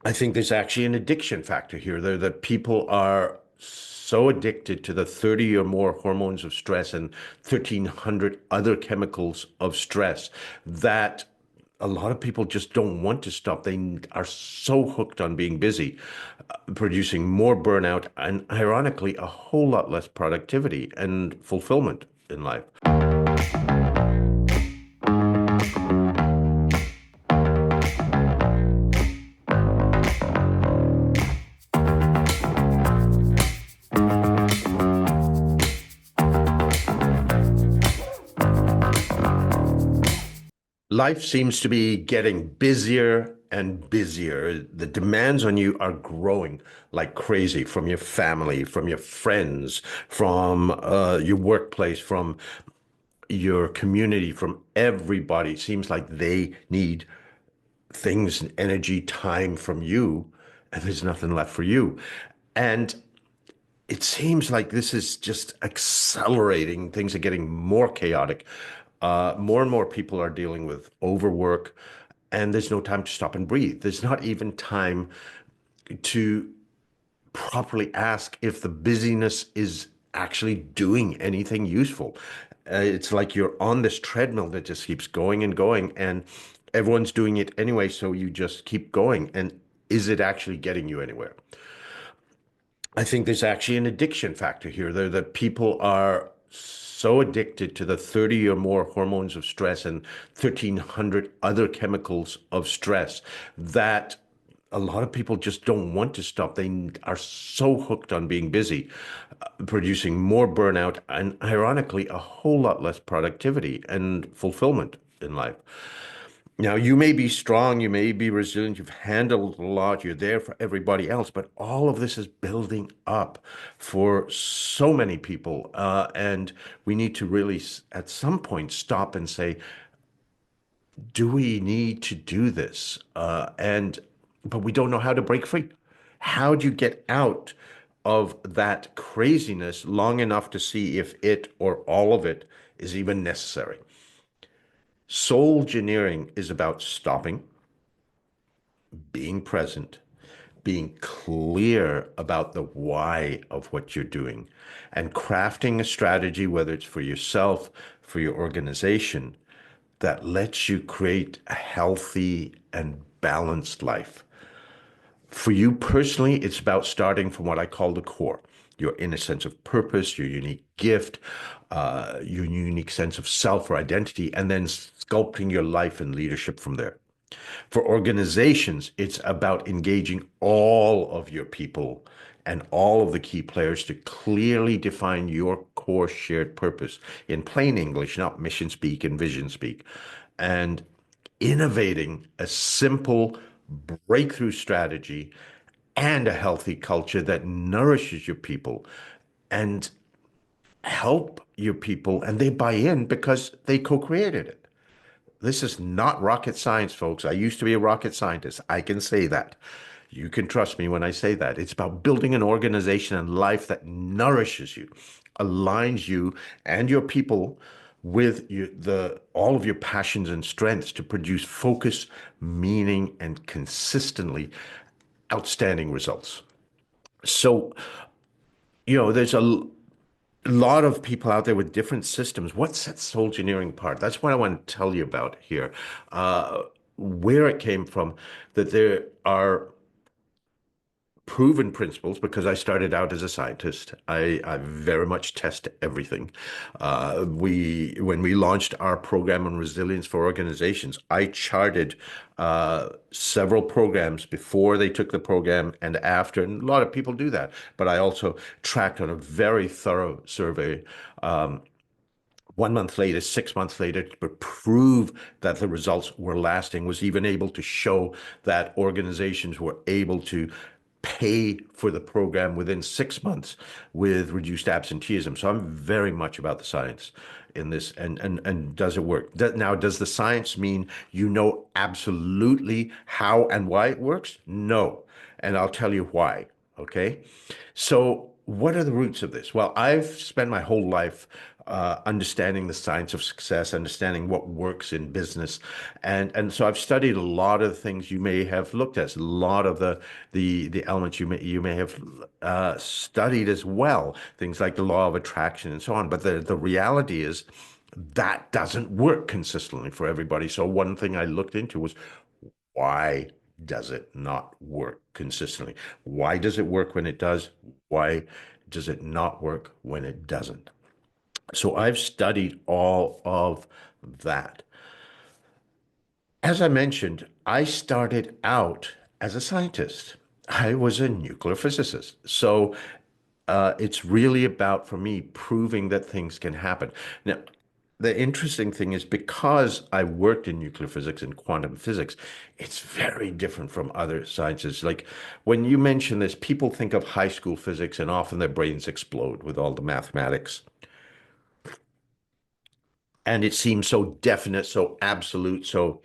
I think there's actually an addiction factor here. There that people are so addicted to the 30 or more hormones of stress and 1,300 other chemicals of stress that a lot of people just don't want to stop. They are so hooked on being busy, producing more burnout and ironically, a whole lot less productivity and fulfillment in life. Life seems to be getting busier and busier. The demands on you are growing like crazy from your family, from your friends, from your workplace, from your community, from everybody. It seems like they need things, energy, time from you, and there's nothing left for you. And it seems like this is just accelerating. Things are getting more chaotic. More and more people are dealing with overwork, and there's no time to stop and breathe. There's not even time to properly ask if the busyness is actually doing anything useful. It's like you're on this treadmill that just keeps going and going, and everyone's doing it anyway, so you just keep going. And is it actually getting you anywhere? I think there's actually an addiction factor here. There that people are so addicted to the 30 or more hormones of stress and 1,300 other chemicals of stress that a lot of people just don't want to stop. They are so hooked on being busy, producing more burnout and ironically, a whole lot less productivity and fulfillment in life. Now, you may be strong, you may be resilient, you've handled a lot, you're there for everybody else, but all of this is building up for so many people. And we need to really, at some point, stop and say, do we need to do this? But we don't know how to break free. How do you get out of that craziness long enough to see if it or all of it is even necessary? Soulgineering is about stopping, being present, being clear about the why of what you're doing, and crafting a strategy, whether it's for yourself, for your organization, that lets you create a healthy and balanced life. For you personally, it's about starting from what I call the core, your inner sense of purpose, your unique gift, your unique sense of self or identity, and then sculpting your life and leadership from there. For organizations, it's about engaging all of your people and all of the key players to clearly define your core shared purpose in plain English, not mission speak and vision speak, and innovating a simple breakthrough strategy and a healthy culture that nourishes your people and help your people and they buy in because they co-created it. This is not rocket science, folks. I used to be a rocket scientist. I can say that. You can trust me when I say that. It's about building an organization and life that nourishes you, aligns you and your people with all of your passions and strengths to produce focus, meaning, and consistently outstanding results. So, there's a lot of people out there with different systems. What sets soul engineering apart? That's what I want to tell you about here. Uh, where it came from, that there are proven principles because I started out as a scientist. I very much test everything. When we launched our program on resilience for organizations, I charted several programs before they took the program and after, and a lot of people do that. But I also tracked on a very thorough survey. 1 month later, 6 months later, to prove that the results were lasting, was even able to show that organizations were able to pay for the program within 6 months with reduced absenteeism. So I'm very much about the science in this. And does it work? Now, does the science mean you know absolutely how and why it works? No. And I'll tell you why. Okay. So what are the roots of this? Well, I've spent my whole life understanding the science of success, understanding what works in business, and so I've studied a lot of the things you may have looked at, a lot of the elements you may have studied as well, things like the law of attraction and so on. But the reality is that doesn't work consistently for everybody. So one thing I looked into was why does it not work consistently? Why does it work when it does? Why does it not work when it doesn't? So I've studied all of that. As I mentioned, I started out as a scientist. I was a nuclear physicist. So it's really about, for me, proving that things can happen. Now, the interesting thing is because I worked in nuclear physics and quantum physics, it's very different from other sciences. Like when you mention this, people think of high school physics and often their brains explode with all the mathematics. And it seems so definite, so absolute, so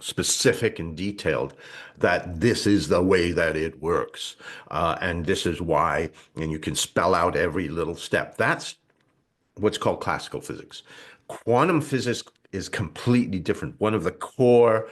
specific and detailed that this is the way that it works. And this is why, and you can spell out every little step. That's what's called classical physics. Quantum physics is completely different. One of the core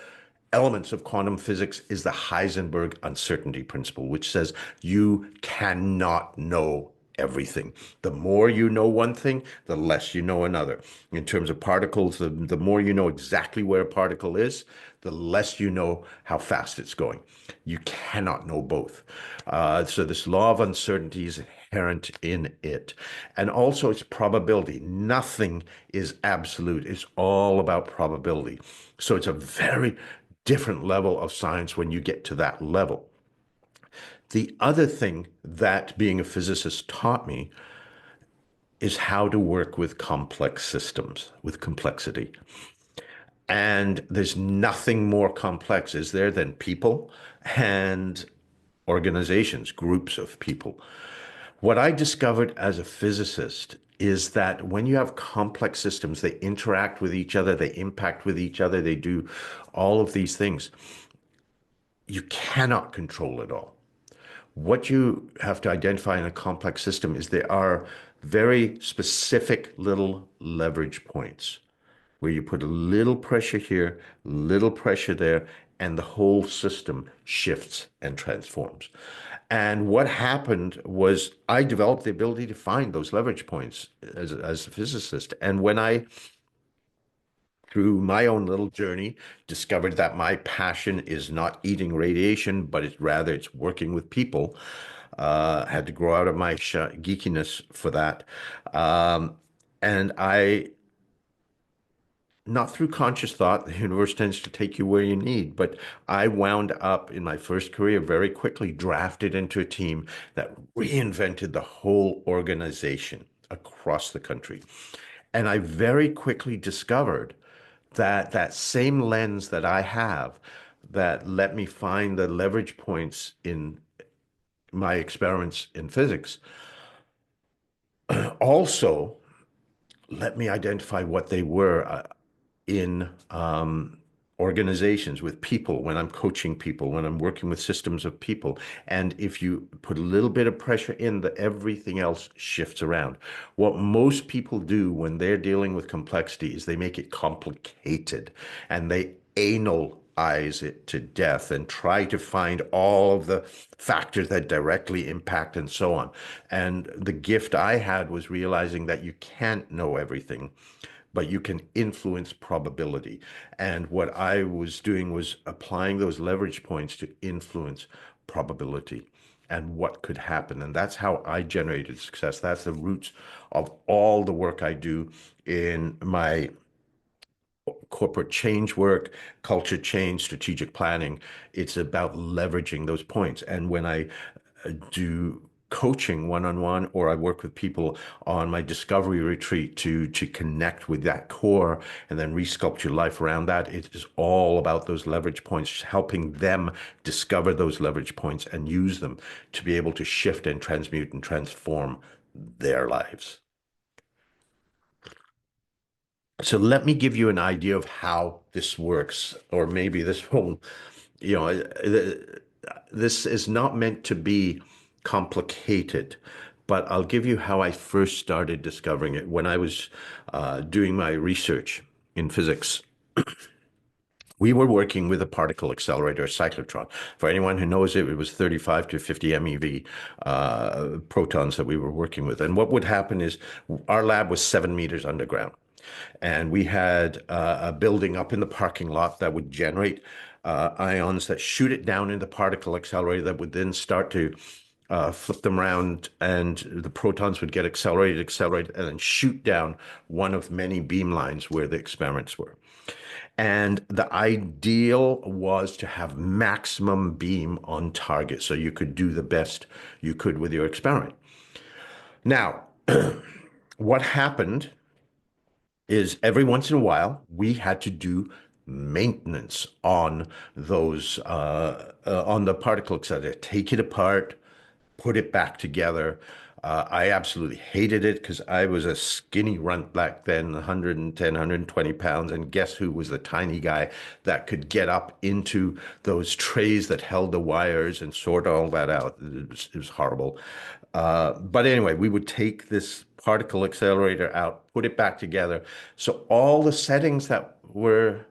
elements of quantum physics is the Heisenberg uncertainty principle, which says you cannot know everything. The more you know one thing, the less you know another. In terms of particles, the more you know exactly where a particle is, the less you know how fast it's going. You cannot know both. So this law of uncertainty is inherent in it. And also it's probability. Nothing is absolute. It's all about probability. So it's a very different level of science when you get to that level. The other thing that being a physicist taught me is how to work with complex systems, with complexity. And there's nothing more complex, is there, than people and organizations, groups of people. What I discovered as a physicist is that when you have complex systems, they interact with each other, they impact with each other, they do all of these things. You cannot control it all. What you have to identify in a complex system is there are very specific little leverage points where you put a little pressure here, little pressure there, and the whole system shifts and transforms. And what happened was I developed the ability to find those leverage points as a physicist. And when I, through my own little journey, discovered that my passion is not eating radiation, but it's working with people. Had to grow out of my geekiness for that. Um, and I not through conscious thought, the universe tends to take you where you need. But I wound up in my first career very quickly drafted into a team that reinvented the whole organization across the country. And I very quickly discovered that that same lens that I have that let me find the leverage points in my experiments in physics also let me identify what they were in organizations with people, when I'm coaching people, when I'm working with systems of people. And if you put a little bit of pressure in, everything else shifts around. What most people do when they're dealing with complexity is they make it complicated and they analyze it to death and try to find all of the factors that directly impact and so on. And the gift I had was realizing that you can't know everything, but you can influence probability. And what I was doing was applying those leverage points to influence probability and what could happen. And that's how I generated success. That's the roots of all the work I do in my corporate change work, culture change, strategic planning. It's about leveraging those points. And when I do coaching one-on-one, or I work with people on my discovery retreat to connect with that core and then resculpt your life around that, it is all about those leverage points, helping them discover those leverage points and use them to be able to shift and transmute and transform their lives. So let me give you an idea of how this works, or maybe this whole, you know, this is not meant to be complicated, but I'll give you how I first started discovering it. When I was doing my research in physics, we were working with a particle accelerator, a cyclotron. For anyone who knows it, it was 35 to 50 MeV protons that we were working with. And what would happen is our lab was 7 meters underground. And we had a building up in the parking lot that would generate ions that shoot it down in the particle accelerator that would then start to flip them around, and the protons would get accelerated, and then shoot down one of many beam lines where the experiments were. And the ideal was to have maximum beam on target so you could do the best you could with your experiment. Now, what happened is every once in a while we had to do maintenance on those on the particle accelerator, take it apart, put it back together. I absolutely hated it because I was a skinny runt back then, 110, 120 pounds. And guess who was the tiny guy that could get up into those trays that held the wires and sort all that out? It was horrible. But anyway, we would take this particle accelerator out, put it back together. So all the settings that were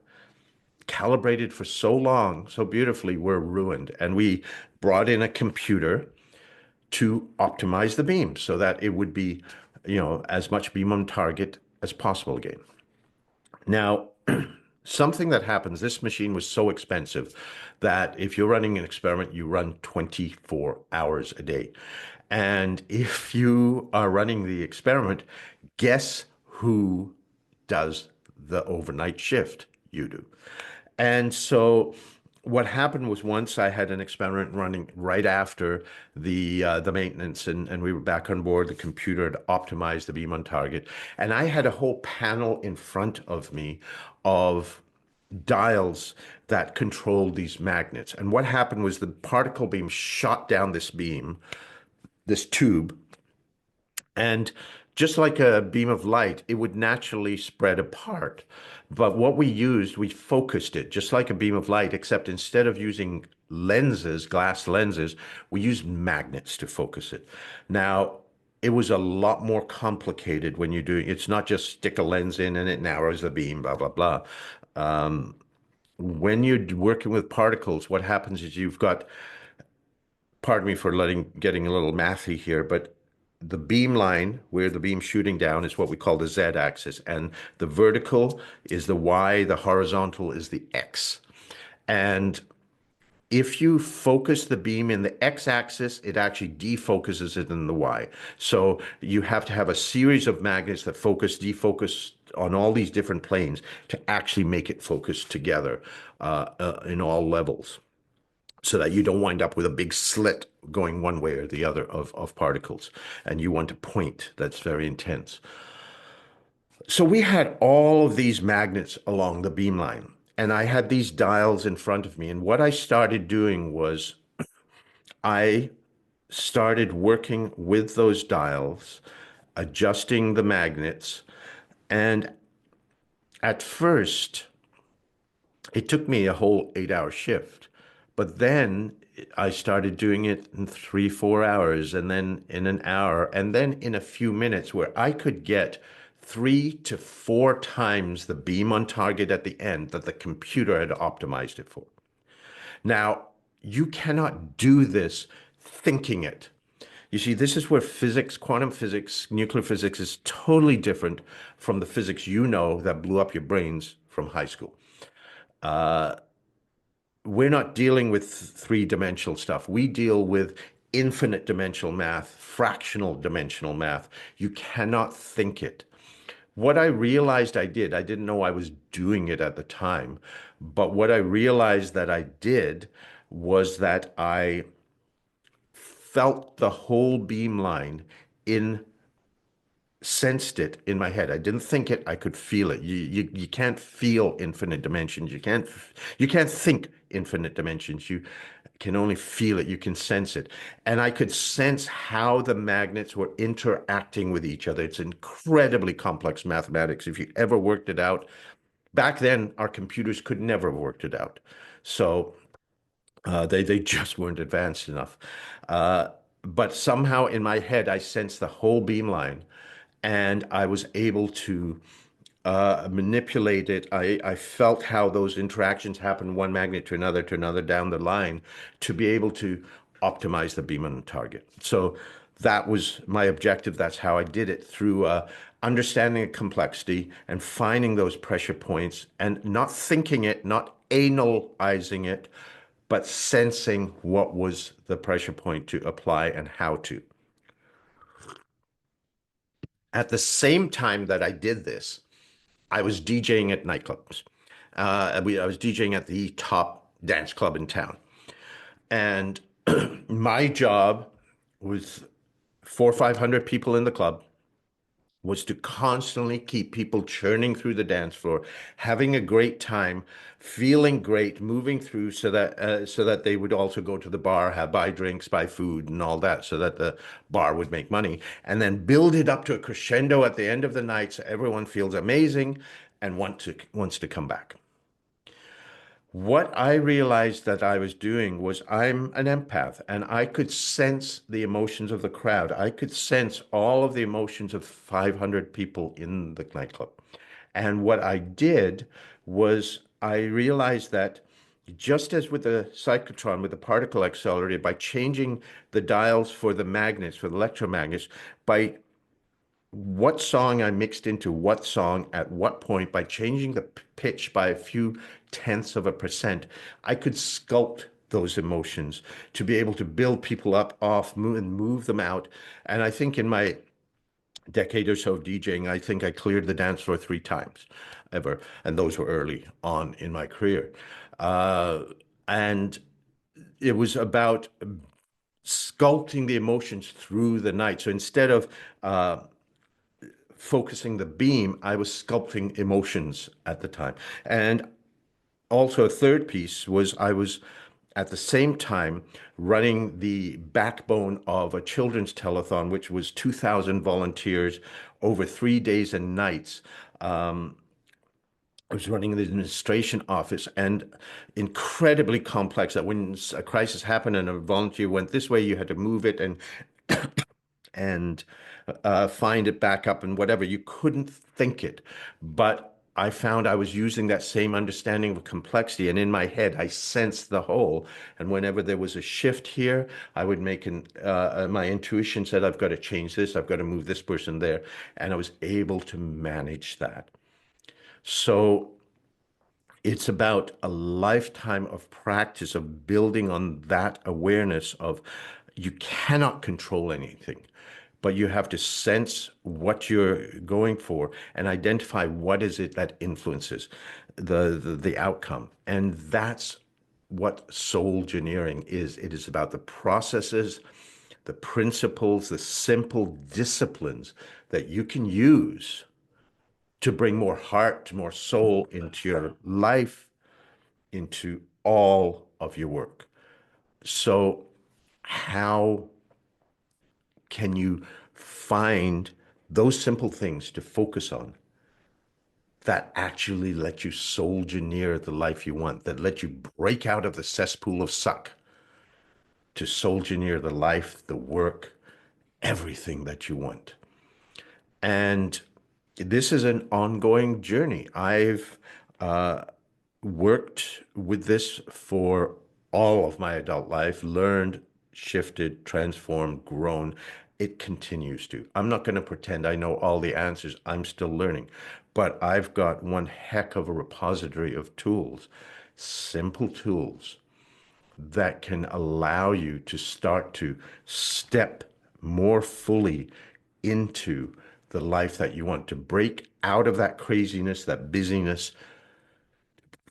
calibrated for so long, so beautifully, were ruined. And we brought in a computer to optimize the beam so that it would be, as much beam on target as possible again. Now, something that happens, this machine was so expensive that if you're running an experiment, you run 24 hours a day. And if you are running the experiment, guess who does the overnight shift? You do. And so what happened was once I had an experiment running right after the maintenance, and we were back on board. The computer had optimized the beam on target, and I had a whole panel in front of me of dials that controlled these magnets. And what happened was the particle beam shot down this beam, this tube, and just like a beam of light, it would naturally spread apart. But what we used, we focused it just like a beam of light, except instead of using lenses, glass lenses, we used magnets to focus it. Now, it was a lot more complicated when you're doing, it's not just stick a lens in and it narrows the beam, blah, blah, blah. When you're working with particles, what happens is you've got, pardon me for getting a little mathy here, but the beam line where the beam's shooting down is what we call the z-axis, and the vertical is the y, the horizontal is the x. And if you focus the beam in the x-axis, it actually defocuses it in the y. So you have to have a series of magnets that focus, defocus on all these different planes to actually make it focus together in all levels, so that you don't wind up with a big slit going one way or the other of particles. And you want a point that's very intense. So we had all of these magnets along the beam line, and I had these dials in front of me. And what I started doing was I started working with those dials, adjusting the magnets. And at first, it took me a whole 8-hour shift. But then I started doing it in 3, 4 hours, and then in an hour, and then in a few minutes, where I could get 3 to 4 times the beam on target at the end that the computer had optimized it for. Now, you cannot do this thinking it. You see, this is where physics, quantum physics, nuclear physics is totally different from the physics that blew up your brains from high school. We're not dealing with three-dimensional stuff. We deal with infinite dimensional math, fractional dimensional math. You cannot think it. What I realized I didn't know I was doing it at the time, but what I realized that I did was that I felt the whole beam line sensed it in my head. I didn't think it, I could feel it. You can't feel infinite dimensions. You can't think infinite dimensions. You can only feel it. You can sense it. And I could sense how the magnets were interacting with each other. It's incredibly complex mathematics. If you ever worked it out, back then our computers could never have worked it out. So they just weren't advanced enough. but somehow in my head, I sensed the whole beamline, and I was able to manipulate it. I felt how those interactions happen, one magnet to another down the line, to be able to optimize the beam on target. So that was my objective. That's how I did it, through understanding the complexity and finding those pressure points and not thinking it, not analyzing it, but sensing what was the pressure point to apply and how to. At the same time that I did this, I was DJing at nightclubs. I was DJing at the top dance club in town. And my job was 400 or 500 people in the club, was to constantly keep people churning through the dance floor, having a great time, feeling great, moving through, so that they would also go to the bar, buy drinks, buy food, and all that, so that the bar would make money, and then build it up to a crescendo at the end of the night, so everyone feels amazing and wants to come back. What I realized that I was doing was, I'm an empath, and I could sense the emotions of the crowd. I could sense all of the emotions of 500 people in the nightclub. And what I did was, I realized that, just as with the cyclotron, with the particle accelerator, by changing the dials for the magnets, for the electromagnets, by what song I mixed into what song at what point, by changing the pitch by a few tenths of a percent, I could sculpt those emotions to be able to build people up, off, move, and move them out. And I think in my decade or so of DJing, I think I cleared the dance floor 3 times ever. And those were early on in my career. And it was about sculpting the emotions through the night. So instead of focusing the beam, I was sculpting emotions at the time. And also, a third piece was, I was at the same time running the backbone of a children's telethon, which was 2,000 volunteers over 3 days and nights. I was running the administration office, and incredibly complex, that when a crisis happened and a volunteer went this way, you had to move it and find it back up and whatever. You couldn't think it. But I found I was using that same understanding of complexity. And in my head, I sensed the whole. And whenever there was a shift here, I would my intuition said, I've got to change this. I've got to move this person there. And I was able to manage that. So it's about a lifetime of practice of building on that awareness of, you cannot control anything, but you have to sense what you're going for and identify what is it that influences the outcome. And that's what SOULgineering is. It is about the processes, the principles, the simple disciplines that you can use to bring more heart, more soul into your life, into all of your work. So how can you find those simple things to focus on that actually let you SOULgineer the life you want, that let you break out of the cesspool of suck to SOULgineer the life, the work, everything that you want? And this is an ongoing journey. I've worked with this for all of my adult life, learned, shifted, transformed, grown. It continues to. I'm not going to pretend I know all the answers. I'm still learning. But I've got one heck of a repository of tools, simple tools that can allow you to start to step more fully into the life that you want, to break out of that craziness, that busyness,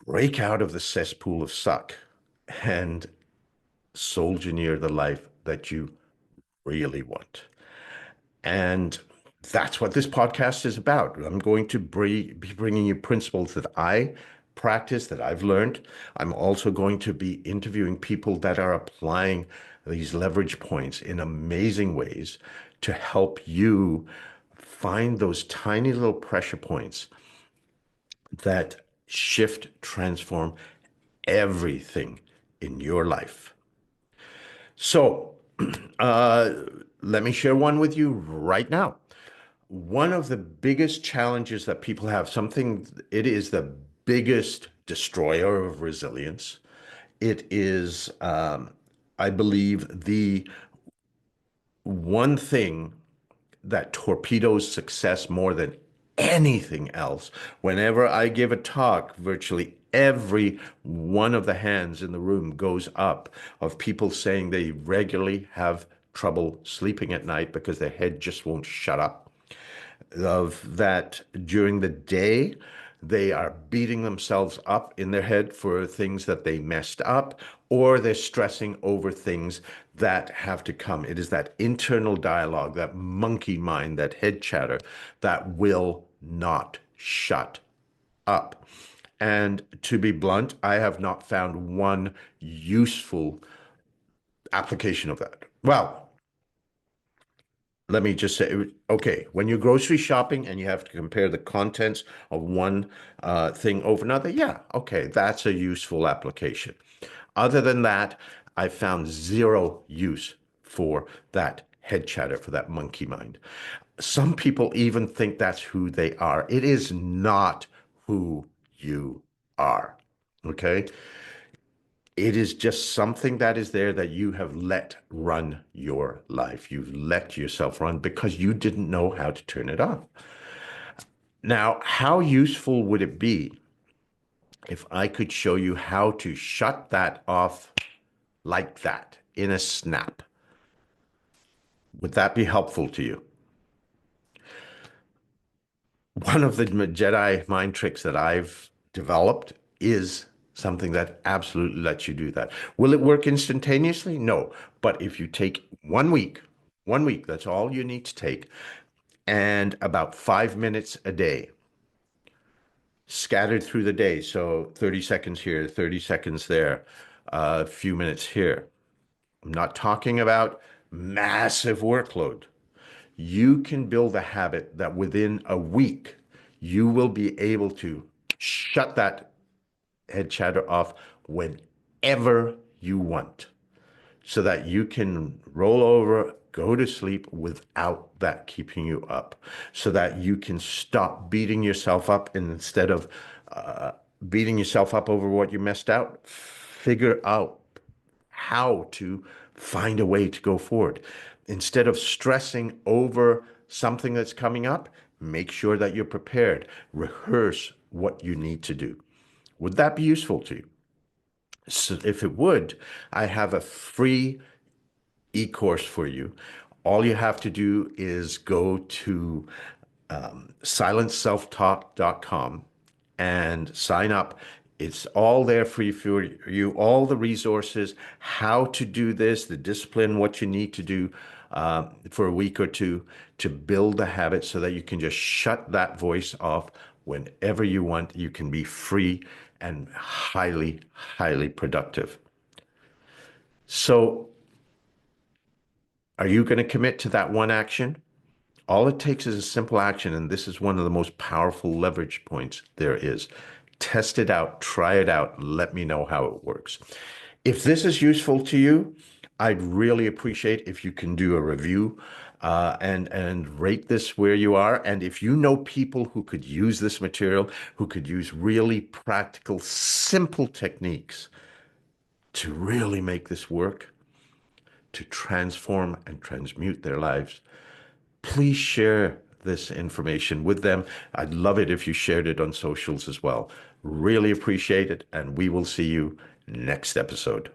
break out of the cesspool of suck, and SOULgineer the life that you really want. And that's what this podcast is about. I'm going to be bringing you principles that I practice, that I've learned. I'm also going to be interviewing people that are applying these leverage points in amazing ways to help you find those tiny little pressure points that shift, transform everything in your life. So Uh, Let me share one with you right now. One of the biggest challenges that people have, it is the biggest destroyer of resilience. It is, I believe, the one thing that torpedoes success more than anything else. Whenever I give a talk, virtually every one of the hands in the room goes up of people saying they regularly have trouble sleeping at night because their head just won't shut up, of that during the day, they are beating themselves up in their head for things that they messed up, or they're stressing over things that have to come. It is that internal dialogue, that monkey mind, that head chatter that will not shut up. And to be blunt, I have not found one useful application of that. Well, let me just say, okay, when you're grocery shopping and you have to compare the contents of one thing over another, yeah, okay, that's a useful application. Other than that, I found zero use for that head chatter, for that monkey mind. Some people even think that's who they are. It is not who you are. Okay. It is just something that is there that you have let run your life. You've let yourself run because you didn't know how to turn it off. Now, how useful would it be if I could show you how to shut that off like that in a snap? Would that be helpful to you? One of the Jedi mind tricks that I've developed is something that absolutely lets you do that. Will it work instantaneously? No. But if you take 1 week, 1 week, that's all you need to take, and about 5 minutes a day, scattered through the day. So 30 seconds here, 30 seconds there, a few minutes here. I'm not talking about massive workload. You can build a habit that within a week, you will be able to shut that head chatter off whenever you want so that you can roll over, go to sleep without that keeping you up, so that you can stop beating yourself up, and instead of uh, beating yourself up over what you messed out, figure out how to find a way to go forward. Instead of stressing over something that's coming up, make sure that you're prepared. Rehearse what you need to do. Would that be useful to you? So if it would, I have a free e-course for you. All you have to do is go to silenceselftalk.com and sign up. It's all there free for you, all the resources, how to do this, the discipline, what you need to do for a week or two to build the habit so that you can just shut that voice off whenever you want. You can be free and highly, highly productive. So, are you going to commit to that one action? All it takes is a simple action, and this is one of the most powerful leverage points there is. Test it out, try it out, and let me know how it works. If this is useful to you, I'd really appreciate if you can do a review and rate this where you are. And if you know people who could use this material, who could use really practical, simple techniques to really make this work, to transform and transmute their lives, please share this information with them. I'd love it if you shared it on socials as well. Really appreciate it, and we will see you next episode.